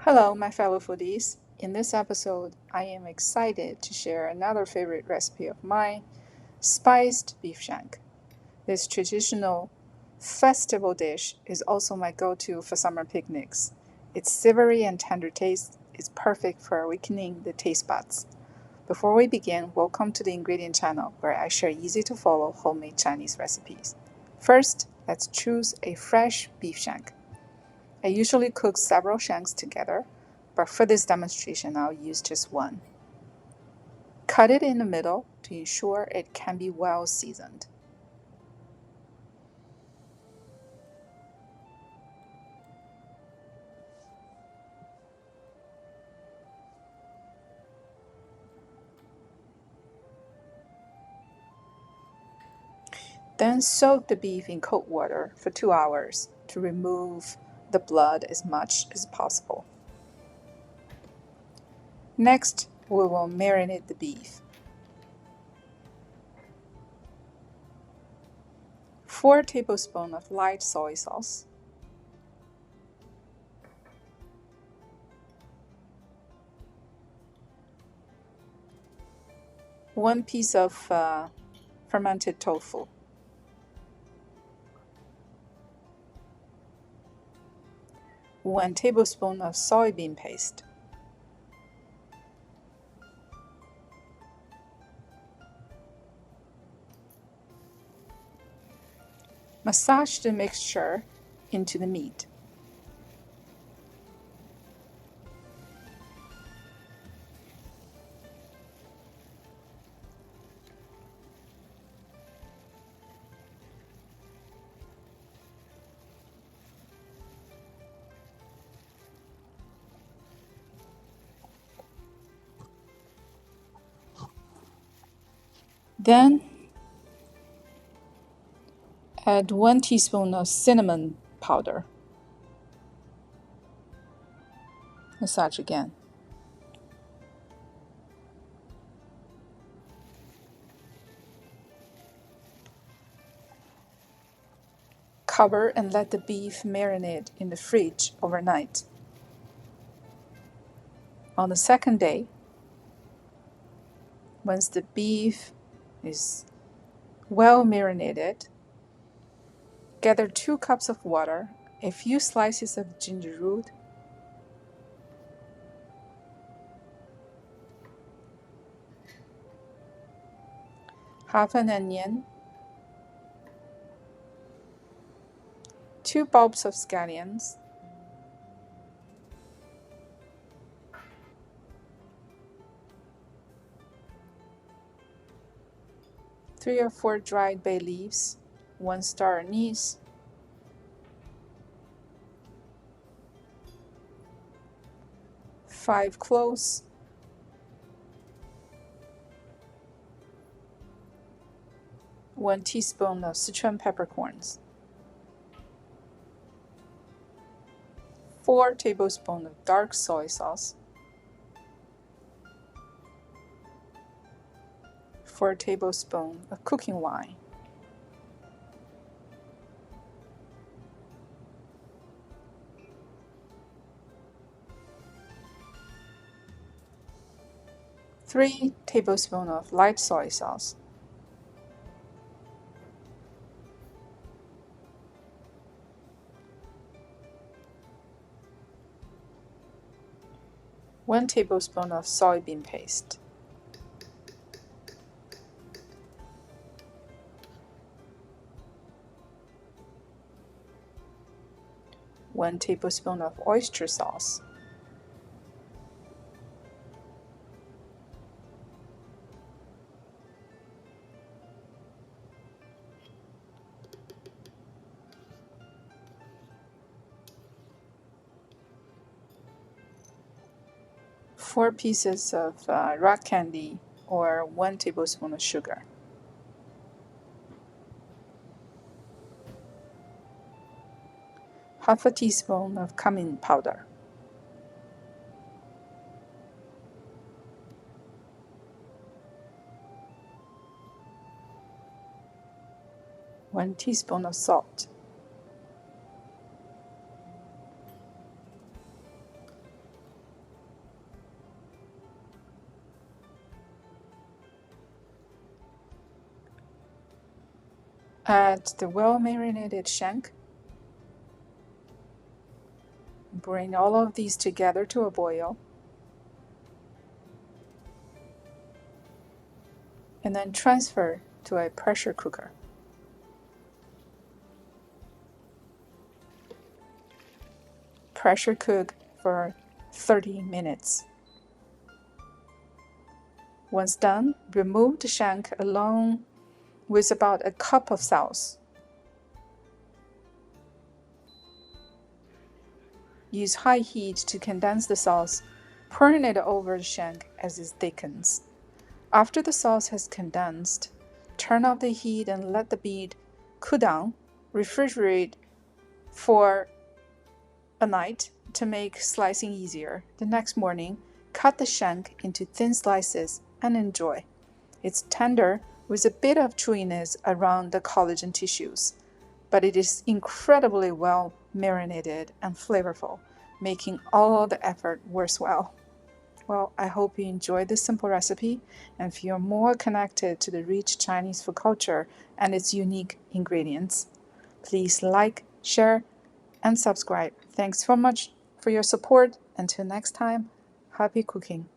Hello, my fellow foodies. In this episode, I am excited to share another favorite recipe of mine, spiced beef shank. This traditional festival dish is also my go to for summer picnics. Its savory and tender taste is perfect for awakening the taste buds. Before we begin, welcome to the ingredient channel where I share easy to follow homemade Chinese recipes. First, let's choose a fresh beef shank. I usually cook several shanks together, but for this demonstration I'll use just one. Cut it in the middle to ensure it can be well seasoned. Then soak the beef in cold water for 2 hours to remove the blood as much as possible. Next, we will marinate the beef. 4 tablespoons of light soy sauce, 1 piece of fermented tofu, 1 tablespoon of soybean paste, massage the mixture into the meat. Then add 1 teaspoon of cinnamon powder. Massage again. Cover and let the beef marinate in the fridge overnight. On the second day, once the beef is well marinated, gather 2 cups of water, a few slices of ginger root, half an onion, 2 bulbs of scallions, 3 or 4 dried bay leaves, 1 star anise, 5 cloves, 1 teaspoon of Sichuan peppercorns, 4 tablespoons of dark soy sauce, 4 tablespoons of cooking wine, three tablespoons of light soy sauce, 1 tablespoon of soybean paste, 1 tablespoon of oyster sauce, 4 pieces of rock candy or 1 tablespoon of sugar. Half a teaspoon of cumin powder, 1 teaspoon of salt, Add the well-marinated shank. Bring all of these together to a boil. And then transfer to a pressure cooker. Pressure cook for 30 minutes. Once done, remove the shank along with about a cup of sauce. Use high heat to condense the sauce, pouring it over the shank as it thickens. After the sauce has condensed, turn off the heat and let the meat cool down. Refrigerate for a night to make slicing easier. The next morning, cut the shank into thin slices and enjoy. It's tender with a bit of chewiness around the collagen tissues, but it is incredibly well marinated and flavorful, making all the effort worthwhile. Well, I hope you enjoyed this simple recipe and feel more connected to the rich Chinese food culture and its unique ingredients. Please like, share, and subscribe. Thanks so much for your support. Until next time, happy cooking.